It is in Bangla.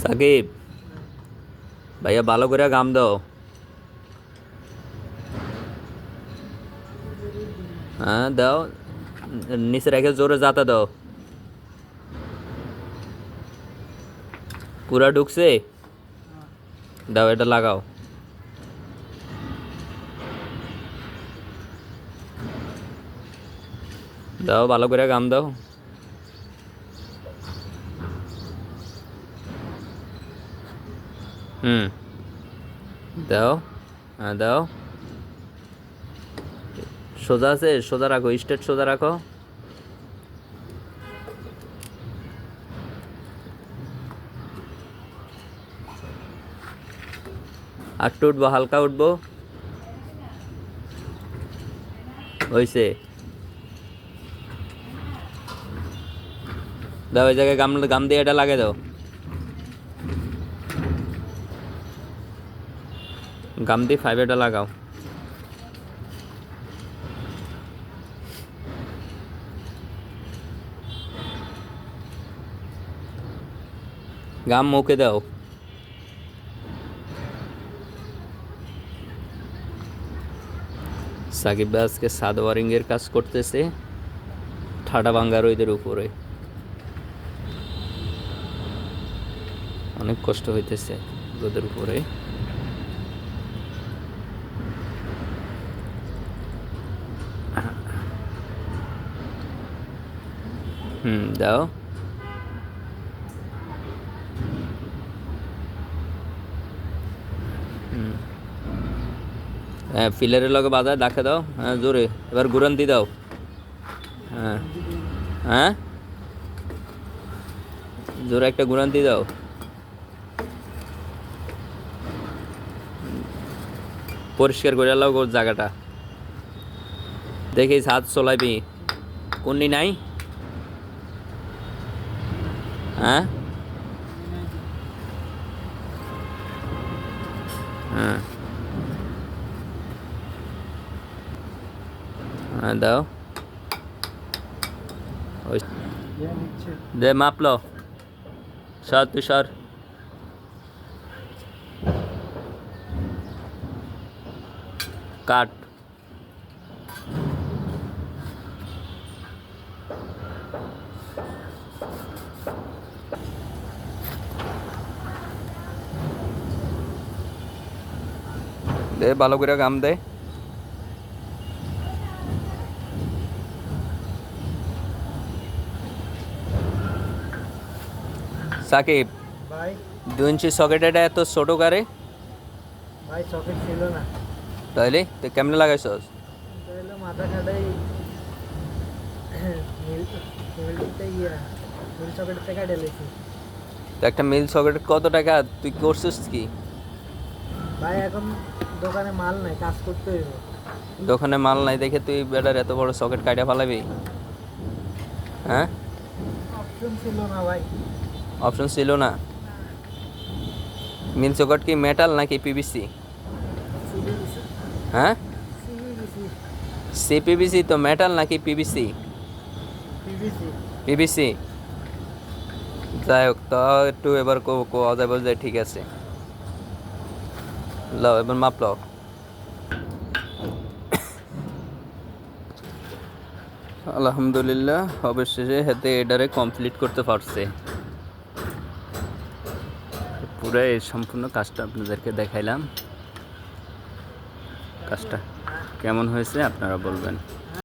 সাকিব ভাইয়া ভালো করে গাম দাও। হ্যাঁ দাও, নিচে রেখে জোরে যাতা দাও। পুরা ঢুকছে, দাও এটা লাগাও। দাও ভালো করে গাম দাও। হুম, দাও। হ্যাঁ দাও, সোজা আছে, সোজা রাখো, স্ট্রেট সোজা রাখো। আরটু উঠবো, হালকা উঠবো, হয়েছে। দাও এই জায়গায় গাম, গাম দিয়ে এটা লাগে দাও। গাম দিয়ে 5 এটা লাগাও। গাম মুখে দাও। সাকিব ভাই আজকে সাদ ওয়ারিংয়ের কাজ করতেছে ঠাডা ভাঙ্গা রোদের উপরে, অনেক কষ্ট হইতেছে রোদের উপরে। দাও। হ্যাঁ ফিলারের লগে বাজায় দেখা দাও। হ্যাঁ জোরে এবার ঘুরান্তি দাও। হ্যাঁ হ্যাঁ, জোরে একটা ঘুরান্তি দাও। পরিষ্কার করে লাও ওর জায়গাটা। দেখিস হাত চলাইবি, কোননি নাই। হ্যাঁ হ্যাঁ হ্যাঁ দাও। দে মাপ লো, সর তুই সর। কাট। দে ভালো করে গাম দে। সাকিব ভাই 2 ইঞ্চি সকেট এটা এত ছোট করে, ভাই সকেট ছিল না, তাইলে তুই কেমনে লাগাইছস? তাহলে মাথা খাটাই মিলটা মিল সকেট থেকে ঢেলেছি। তো একটা মিল সকেট কত টাকা, তুই করছিস কি? ভাই এখন দোকানে মাল নাই, কাজ করতে হইব। দোকানে মাল নাই দেখে তুই বেটার এত বড় সকেট কাটিয়া ফালাবি? হ্যাঁ, অপশন ছিল না ভাই। অপশন ছিল না। মিল সকেট কি মেটাল নাকি পিভিসি? হ্যাঁ সিবিসি সিপিভিসি তো মেটাল নাকি পিভিসি? PVC PVC. যাই হোক, তো একটু এবার কোয়া যাবে যে ঠিক আছে। লও এবার মাপ লও। আলহামদুলিল্লাহ অবশেষে হাতে এডারে কমপ্লিট করতে পারছে। পুরো এই সম্পূর্ণ কাজটা আপনাদেরকে দেখাইলাম। কাজটা কেমন হয়েছে আপনারা বলবেন।